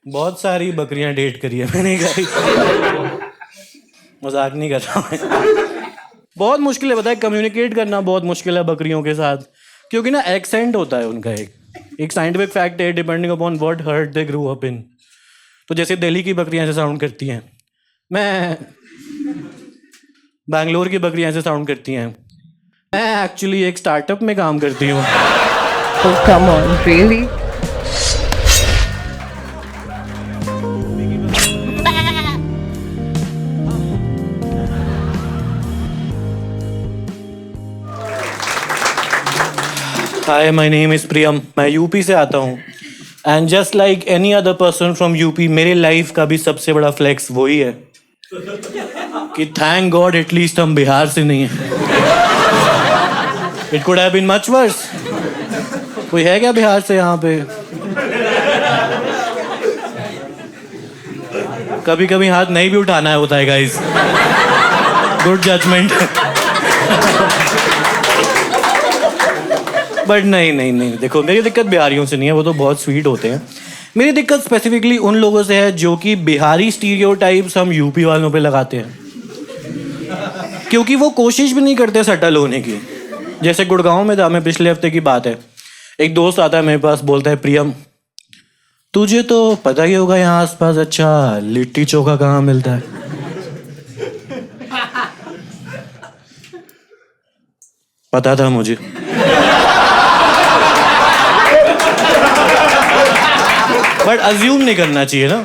बहुत सारी बकरियां डेट करी है मैंने गाइस, मजाक नहीं कर रहा मैं। बहुत मुश्किल है, पता है, कम्युनिकेट करना बहुत मुश्किल है बकरियों के साथ, क्योंकि ना एक्सेंट होता है उनका। एक साइंटिफिक फैक्ट है, depending upon what herd they grew up in. तो जैसे दिल्ली की बकरियां ऐसे साउंड करती हैं, मैं बैंगलोर की बकरियां ऐसे साउंड करती हैं। मैं एक्चुअली एक स्टार्टअप में काम करती हूँ। Oh, come on, really? Hi, my name is Priyam, मैं यूपी से आता हूँ। And just like any other person from UP, मेरे लाइफ का भी सबसे बड़ा फ्लेक्स वही है कि थैंक गॉड एटलीस्ट हम बिहार से नहीं हैं। It could have been much worse. कोई है क्या बिहार से यहाँ पे? कभी कभी हाथ नहीं भी उठाना होता है गाइस। Good judgement. बट नहीं, देखो, मेरी दिक्कत बिहारियों से नहीं है, वो तो बहुत स्वीट होते हैं। मेरी दिक्कत स्पेसिफिकली उन लोगों से है जो कि बिहारी स्टीरियोटाइप्स हम यूपी वालों पे लगाते हैं, क्योंकि वो कोशिश भी नहीं करते सेटल होने की। जैसे गुड़गांव में था, मैं पिछले हफ्ते की बात है, एक दोस्त आता है मेरे पास, बोलता है, प्रियम तुझे तो पता ही होगा यहाँ आसपास अच्छा लिट्टी चोखा कहाँ मिलता है। पता था मुझे। बट अज्यूम नहीं करना चाहिए ना,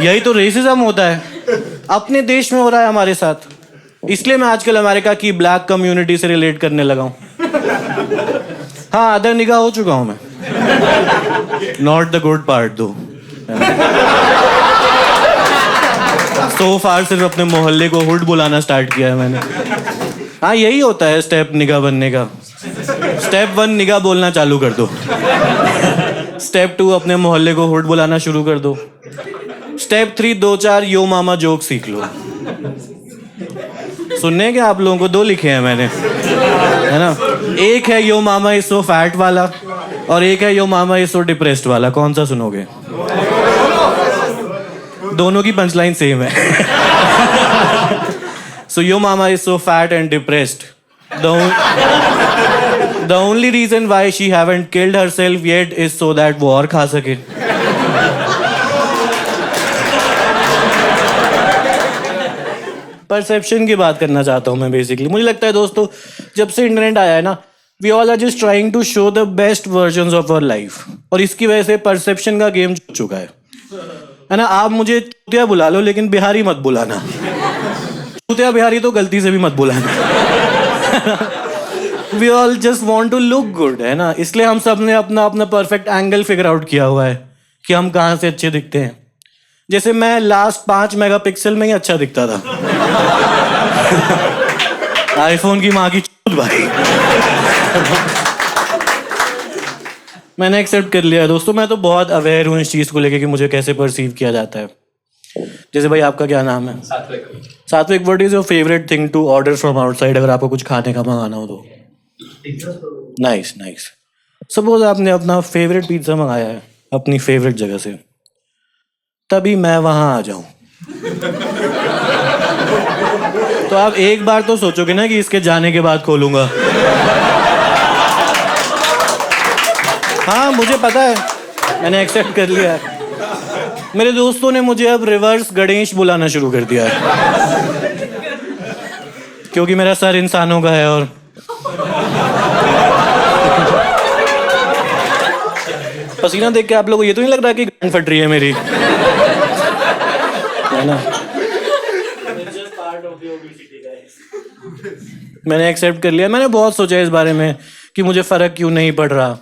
यही तो रेसिज्म होता है, अपने देश में हो रहा है हमारे साथ। इसलिए मैं आजकल अमेरिका की ब्लैक कम्युनिटी से रिलेट करने लगा हूँ। हाँ, अदर निगाह हो चुका हूँ मैं, नॉट द गुड पार्ट दो। सो फार सिर्फ अपने मोहल्ले को हुड बुलाना स्टार्ट किया है मैंने। हाँ, यही होता है स्टेप निगाह बनने का। स्टेप 1 निगाह बोलना चालू कर दो। स्टेप 2 अपने मोहल्ले को हुड बुलाना शुरू कर दो। स्टेप 3 2-4 यो मामा जोक सीख लो। सुनने के आप लोगों को 2 लिखे हैं मैंने, है ना। एक है यो मामा इज सो फैट वाला, और एक है यो मामा इज सो डिप्रेस्ड वाला। कौन सा सुनोगे? दोनों की पंचलाइन सेम है। So yo mama is so fat and depressed, the only reason why she haven't killed herself yet is so that वो और खा सके। परसेप्शन की बात करना चाहता हूँ मैं बेसिकली। मुझे लगता है दोस्तों, जब से इंटरनेट आया है ना, we all are just trying to show the best versions of our life, और इसकी वजह से परसेप्शन का गेम जीत चुका है ना। आप मुझे चूतिया बुला लो, लेकिन बिहारी मत बुलाना। चूतिया बिहारी तो गलती से भी मत बुलाना। We all just want to look good, है ना। इसलिए हम सब ने अपना अपना परफेक्ट एंगल फिगर आउट किया हुआ है कि हम कहाँ से अच्छे दिखते हैं। जैसे मैं लास्ट 5 मेगापिक्सल में ही अच्छा दिखता था। आईफोन की माँ की चूत भाई। मैंने एक्सेप्ट कर लिया है दोस्तों। मैं तो बहुत अवेयर हूँ इस चीज़ को लेके कि मुझे कैसे परसीव किया जाता है। जैसे भाई, आपका क्या नाम है? Satvik. What is your favourite thing to order from outside, अगर आपको कुछ खाने का मंगाना हो तो? नाइस। सपोज आपने अपना फेवरेट पिज्जा मंगाया है अपनी फेवरेट जगह से, तभी मैं वहां आ जाऊं, तो आप एक बार तो सोचोगे ना कि इसके जाने के बाद खोलूंगा। हाँ, मुझे पता है, मैंने एक्सेप्ट कर लिया है। मेरे दोस्तों ने मुझे अब रिवर्स गणेश बुलाना शुरू कर दिया है, क्योंकि मेरा सर इंसानों का है। और पसीना देख के आप लोगों को ये तो नहीं लग रहा कि गांड फट रही है मेरी, है ना। मैंने एक्सेप्ट कर लिया। मैंने बहुत सोचा इस बारे में कि मुझे फर्क क्यों नहीं पड़ रहा।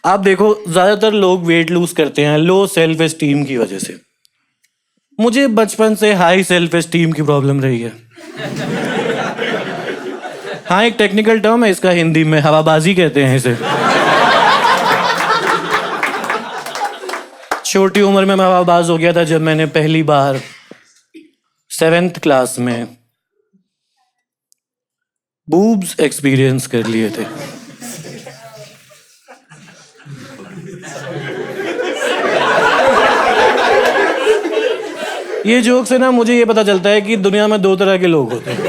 आप देखो, ज्यादातर लोग वेट लूज करते हैं लो सेल्फ एस्टीम की वजह से। मुझे बचपन से हाई सेल्फ एस्टीम की प्रॉब्लम रही है। हाँ, एक टेक्निकल टर्म है इसका, हिंदी में हवाबाजी कहते हैं इसे। छोटी उम्र में मैं हवाबाज हो गया था जब मैंने पहली बार 7th क्लास में बूब्स एक्सपीरियंस कर लिए थे। ये जोक से ना मुझे ये पता चलता है कि दुनिया में दो तरह के लोग होते हैं।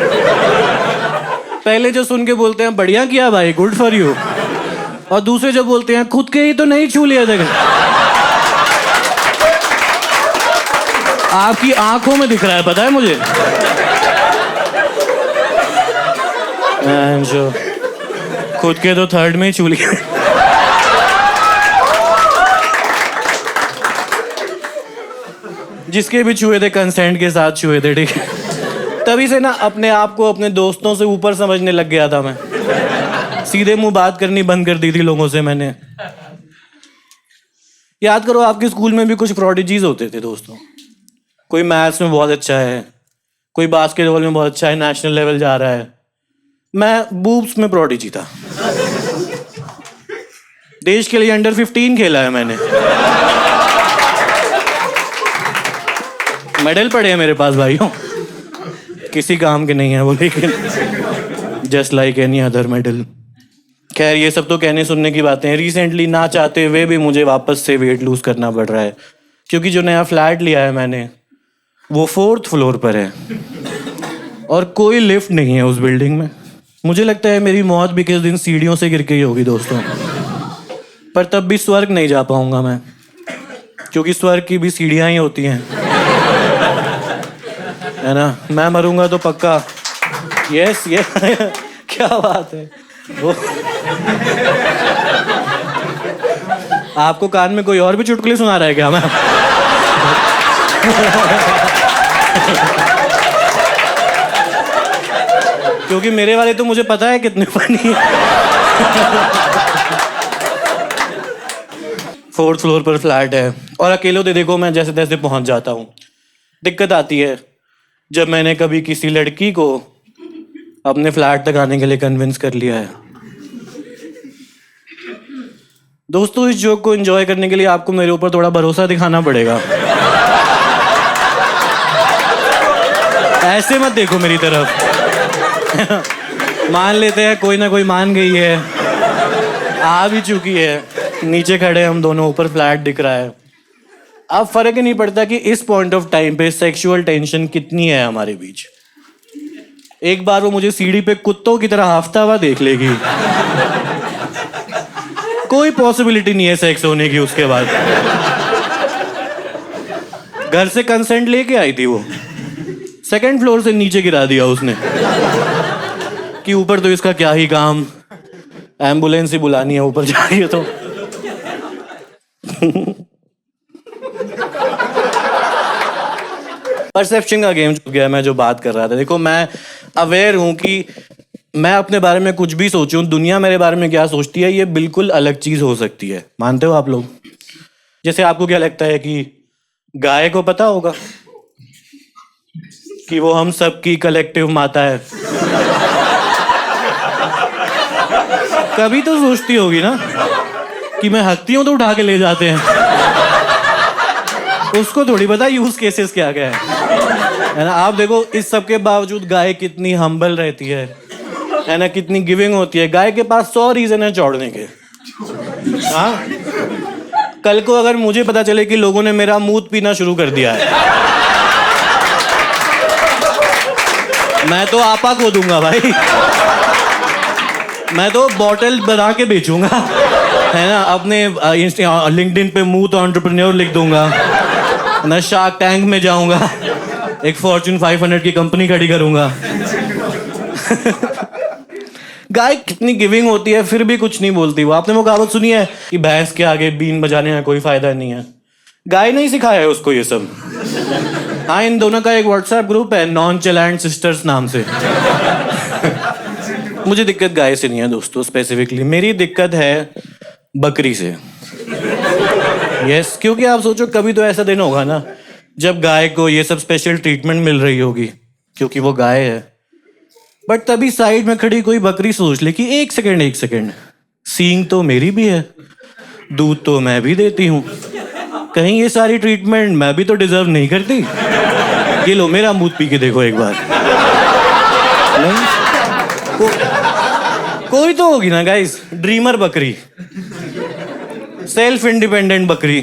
पहले जो सुन के बोलते हैं बढ़िया किया भाई, गुड फॉर यू, और दूसरे जो बोलते हैं खुद के ही तो नहीं छू लिया देखा। आपकी आंखों में दिख रहा है, पता है मुझे। जो खुद के तो थर्ड में ही छू लिया। जिसके भी छुए थे कंसेंट के साथ छुए थे, ठीक है। तभी से ना अपने आप को अपने दोस्तों से ऊपर समझने लग गया था मैं। सीधे मुंह बात करनी बंद कर दी थी लोगों से मैंने। याद करो आपके स्कूल में भी कुछ प्रोडिजीज होते थे दोस्तों। कोई मैथ्स में बहुत अच्छा है, कोई बास्केटबॉल में बहुत अच्छा है, नेशनल लेवल जा रहा है। मैं बूब्स में प्रोडिजी था। देश के लिए अंडर 15 खेला है मैंने। मेडल पड़े हैं मेरे पास भाइयों, किसी काम के नहीं है वो, लेकिन just like any other medal. खैर ये सब तो कहने सुनने की बातें हैं। रिसेंटली ना चाहते हुए भी मुझे वापस से वेट लूज करना पड़ रहा है, क्योंकि जो नया फ्लैट लिया है मैंने वो 4th फ्लोर पर है और कोई लिफ्ट नहीं है उस बिल्डिंग में। मुझे लगता है मेरी मौत भी किस दिन सीढ़ियों से गिर के ही होगी दोस्तों। पर तब भी स्वर्ग नहीं जा पाऊंगा मैं, क्योंकि स्वर्ग की भी सीढ़ियां ही होती हैं, है ना। मैं मरूंगा तो पक्का। यस ये क्या बात है वो। आपको कान में कोई और भी चुटकुले सुना रहा है क्या मैं? क्योंकि मेरे वाले तो मुझे पता है कितने फनी है। 4th फ्लोर पर फ्लैट है और अकेले तो देखो मैं जैसे तैसे पहुंच जाता हूँ। दिक्कत आती है जब मैंने कभी किसी लड़की को अपने फ्लैट तक आने के लिए कन्विंस कर लिया है। दोस्तों इस जोक को एंजॉय करने के लिए आपको मेरे ऊपर थोड़ा भरोसा दिखाना पड़ेगा। ऐसे मत देखो मेरी तरफ। मान लेते हैं कोई ना कोई मान गई है, आ भी चुकी है, नीचे खड़े हम दोनों, ऊपर फ्लैट दिख रहा है। अब फर्क ही नहीं पड़ता कि इस पॉइंट ऑफ टाइम पे सेक्सुअल टेंशन कितनी है हमारे बीच। एक बार वो मुझे सीढ़ी पे कुत्तों की तरह हाफता हुआ देख लेगी, कोई पॉसिबिलिटी नहीं है सेक्स होने की उसके बाद। घर से कंसेंट लेके आई थी वो, 2nd फ्लोर से नीचे गिरा दिया उसने कि ऊपर तो इसका क्या ही काम, एम्बुलेंस ही बुलानी है ऊपर जाइए तो। परसेप्शन का गेम हो गया। मैं जो बात कर रहा था, देखो मैं अवेयर हूं कि मैं अपने बारे में कुछ भी सोचूं, दुनिया मेरे बारे में क्या सोचती है ये बिल्कुल अलग चीज हो सकती है। मानते हो आप लोग? जैसे आपको क्या लगता है कि गाय को पता होगा कि वो हम सब की कलेक्टिव माता है? कभी तो सोचती होगी ना कि मैं हकती हूं तो उठा के ले जाते हैं। उसको थोड़ी पता यूज केसेस क्या क्या है ना। आप देखो इस सब के बावजूद गाय कितनी हम्बल रहती है ना, कितनी गिविंग होती है। गाय के पास 100 रीजन है चौड़ने के। हाँ, कल को अगर मुझे पता चले कि लोगों ने मेरा मूत पीना शुरू कर दिया है, मैं तो आपा खो दूंगा भाई। मैं तो बॉटल बना के बेचूंगा, है ना। अपने लिंक्डइन पे मूत एंटरप्रेन्योर लिख दूंगा ना, शार्क टैंक में जाऊंगा, एक फॉर्च्यून 500 की कंपनी खड़ी करूंगा। गाय कितनी गिविंग होती है फिर भी कुछ नहीं बोलती वो। आपने वो कहावत सुनी है कि भैंस के आगे बीन बजाने का कोई फायदा नहीं है? गाय नहीं सिखाया है उसको ये सब। हाँ, इन दोनों का एक व्हाट्सएप ग्रुप है नॉनचैलेंट सिस्टर्स नाम से। मुझे दिक्कत गाय से नहीं है दोस्तों, स्पेसिफिकली मेरी दिक्कत है बकरी से। यस, क्योंकि आप सोचो कभी तो ऐसा दिन होगा ना जब गाय को ये सब स्पेशल ट्रीटमेंट मिल रही होगी क्योंकि वो गाय है। बट तभी साइड में खड़ी कोई बकरी सोच ले कि एक सेकंड, सींग तो मेरी भी है, दूध तो मैं भी देती हूँ, कहीं ये सारी ट्रीटमेंट मैं भी तो डिजर्व नहीं करती? ये लो मेरा मूत पी के देखो एक बार। नहीं? कोई तो होगी ना गाइस, ड्रीमर बकरी, सेल्फ इंडिपेंडेंट बकरी,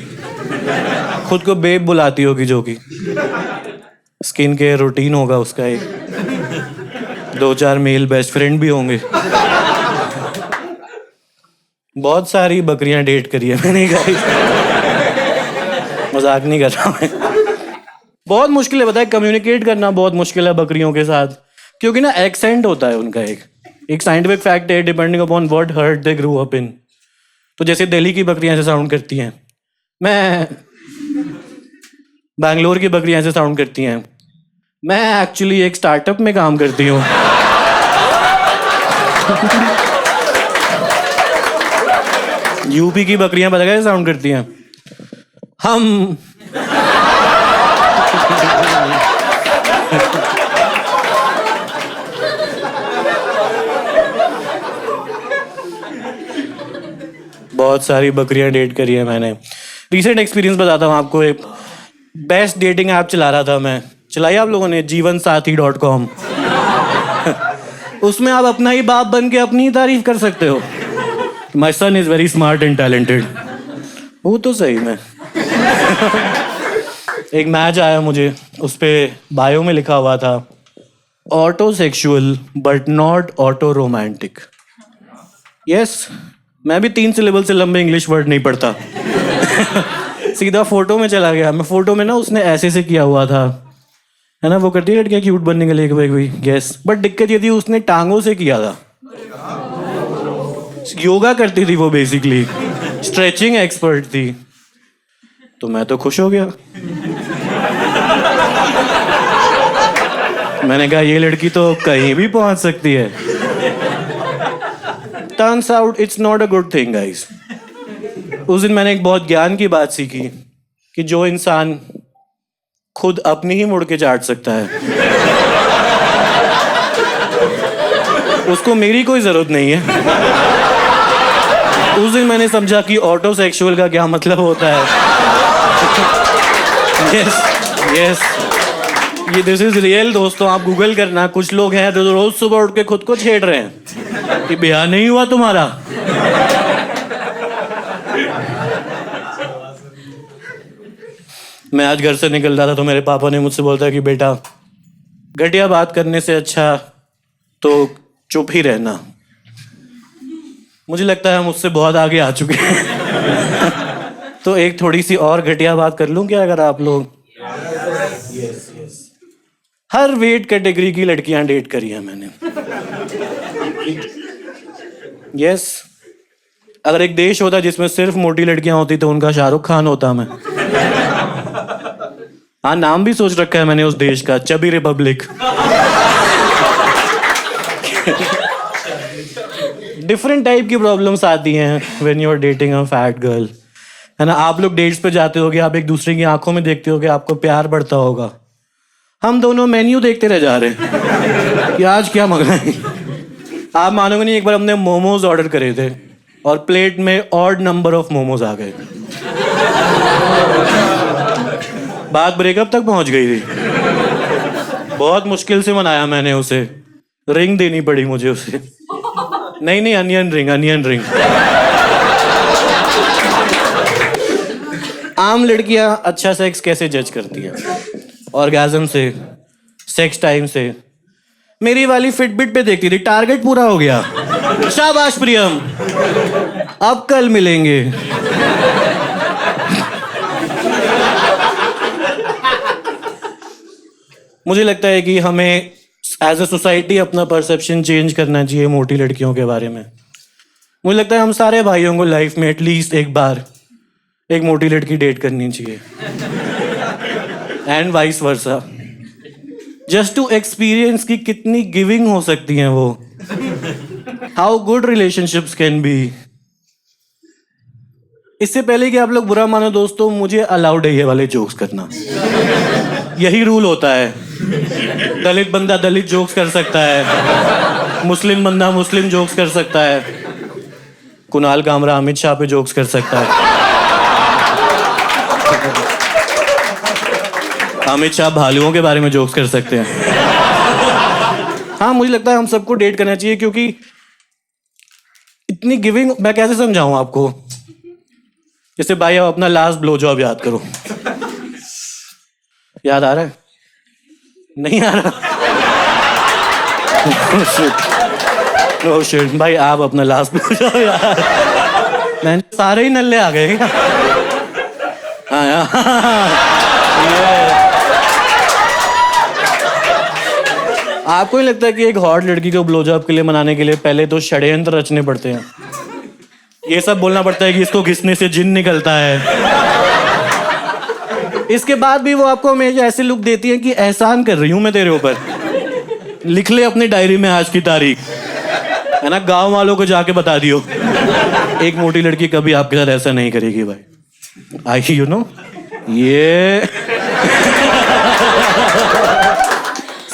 खुद को बेब बुलाती होगी जो कि स्किन केयर रूटीन होगा उसका एक, 2-4 मेल बेस्ट फ्रेंड भी होंगे। बहुत सारी बकरियां डेट करी है मैंने गाइस, मजाक नहीं कर रहा मैं। बहुत मुश्किल है, पता है, कम्युनिकेट करना बहुत मुश्किल है बकरियों के साथ, क्योंकि ना एक्सेंट होता है उनका एक साइंटिफिक फैक्ट है, depending upon what herd they grew up in. तो जैसे दिल्ली की बकरियां ऐसे साउंड करती हैं, मैं बैंगलोर की बकरियां ऐसे साउंड करती हैं, मैं एक्चुअली एक स्टार्टअप में काम करती हूँ। यूपी की बकरियां पता कैसे साउंड करती हैं, हम बहुत सारी बकरियां डेट करी है मैंने। रीसेंट एक्सपीरियंस बताता हूँ आपको। एक बेस्ट डेटिंग ऐप चला रहा था मैं, चलाई आप लोगों ने, जीवनसाथी.com। उसमें आप अपना ही बाप बन के अपनी ही तारीफ कर सकते हो। My son is very smart and talented. वो तो सही में। एक मैच आया मुझे, उस पर बायो में लिखा हुआ था, auto sexual but not auto romantic. Yes, मैं भी 3 सिलेबल से लंबे इंग्लिश वर्ड नहीं पढ़ता। सीधा फोटो में चला गया मैं। फोटो में ना उसने ऐसे से किया हुआ था, है ना, वो करती है लड़कियां क्यूट बनने के लिए भाई यस, बट दिक्कत ये थी उसने टांगों से किया था। योगा करती थी वो, बेसिकली स्ट्रेचिंग एक्सपर्ट थी। तो मैं तो खुश हो गया। मैंने कहा ये लड़की तो कहीं भी पहुंच सकती है। Turns out it's not a good thing guys. उस दिन मैंने एक बहुत ज्ञान की बात सीखी कि जो इंसान खुद अपनी ही मुड़ के चाट सकता है, उसको मेरी कोई जरूरत नहीं है। उस दिन मैंने समझा कि ऑटो सेक्सुअल का क्या मतलब होता है। यस यस, ये दिस इज रियल दोस्तों। आप गूगल करना, कुछ लोग हैं जो रोज सुबह उठ के खुद को छेड़ रहे हैं कि ब्याह नहीं हुआ तुम्हारा। मैं आज घर से निकल रहा था तो मेरे पापा ने मुझसे बोलता कि बेटा, घटिया बात करने से अच्छा तो चुप ही रहना। मुझे लगता है हम उससे बहुत आगे आ चुके हैं। तो एक थोड़ी सी और घटिया बात कर लूं क्या, अगर आप लोग? हर वेट कैटेगरी की लड़कियां डेट करी है मैंने। यस, अगर एक देश होता जिसमें सिर्फ मोटी लड़कियां होती तो उनका शाहरुख खान होता मैं। हाँ, नाम भी सोच रखा है मैंने उस देश का, चबी रिपब्लिक। डिफरेंट टाइप की प्रॉब्लम्स आती हैं when you are dating a fat girl, है ना। आप लोग डेट्स पे जाते होगे, आप एक दूसरे की आंखों में देखते होगे, आपको प्यार बढ़ता होगा। हम दोनों मेन्यू देखते रह जा रहे हैं कि आज क्या मंगाना है। आप मानोगे नहीं, एक बार हमने मोमोज ऑर्डर करे थे और प्लेट में ऑड नंबर ऑफ मोमोज आ गए। बात ब्रेकअप तक पहुंच गई थी। बहुत मुश्किल से मनाया मैंने उसे, रिंग देनी पड़ी मुझे उसे। नहीं, अनियन रिंग। आम लड़कियां अच्छा सेक्स कैसे जज करती हैं? ऑर्गेज़म से, सेक्स टाइम से। मेरी वाली फिटबिट पे देखती थी, टारगेट पूरा हो गया, शाबाश प्रियम, अब कल मिलेंगे। मुझे लगता है कि हमें एज अ सोसाइटी अपना परसेप्शन चेंज करना चाहिए मोटी लड़कियों के बारे में। मुझे लगता है हम सारे भाइयों को लाइफ में एटलीस्ट एक बार एक मोटी लड़की डेट करनी चाहिए, and vice versa, just to experience कि कितनी गिविंग हो सकती हैं वो, how good relationships can be. इससे पहले कि आप लोग बुरा मानो दोस्तों, मुझे अलाउड है ये वाले जोक्स करना। यही रूल होता है। दलित बंदा दलित जोक्स कर सकता है, मुस्लिम बंदा मुस्लिम जोक्स कर सकता है, कुणाल कामरा अमित शाह पे जोक्स कर सकता है, अमित शाह भालुओं के बारे में जोक्स कर सकते हैं। हाँ, मुझे लगता है हम सबको डेट करना चाहिए, क्योंकि इतनी गिविंग, मैं कैसे समझाऊं आपको। जैसे भाई, आप अपना लास्ट ब्लो जॉब याद करो। याद आ रहा है? नहीं आ रहा। ओह शिट भाई, आप अपना लास्ट पे हो जाओ यार। मैं सारे ही नल्ले आ गए क्या? हाँ आपको नहीं लगता कि एक हॉट लड़की को ब्लोजॉब के लिए मनाने के लिए पहले तो षड्यंत्र रचने पड़ते हैं? ये सब बोलना पड़ता है कि इसको घिसने से जिन निकलता है। इसके बाद भी वो आपको हमेशा ऐसे लुक देती है कि एहसान कर रही हूं मैं तेरे ऊपर, लिख ले अपनी डायरी में आज की तारीख, है ना, गांव वालों को जाके बता दियो। एक मोटी लड़की कभी आपके साथ ऐसा नहीं करेगी भाई। आई यू नो ये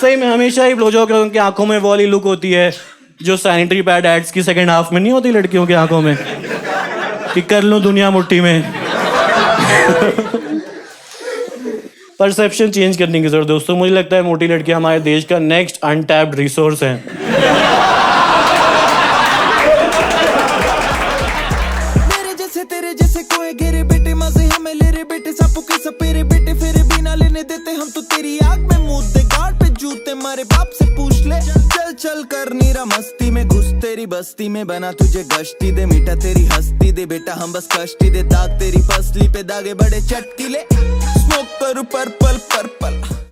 सही में हमेशा ही ब्लोजॉब की आंखों में वो वाली लुक होती है जो सैनिटरी पैड एड्स की सेकंड हाफ में नहीं होती लड़कियों की आंखों में, कि कर लूं दुनिया मुट्ठी में। परसेप्शन चेंज करने की जरूरत दोस्तों। मुझे लगता है मोटी लड़कियां हमारे देश का नेक्स्ट अनटैप्ड रिसोर्स हैं। मेरे जैसे तेरे जैसे कोई गिरे बेटे, मजे हमें ले रे बेटे, सापों के सपेरे बेटे, फिर भी ना लेने देते हम तो तेरी आग में मुंह दे, गार्ड पे जूते मारे बाप से पूछ ले। चल चल कर नीरा मस्ती में घुस तेरी बस्ती में, बना तुझे गश्ती दे, मीठा तेरी हस्ती दे बेटा, हम बस कश्ती दे, दाग तेरी पसली पे दागे बड़े चटकीले, स्मोक करूं पर्पल पर्पल।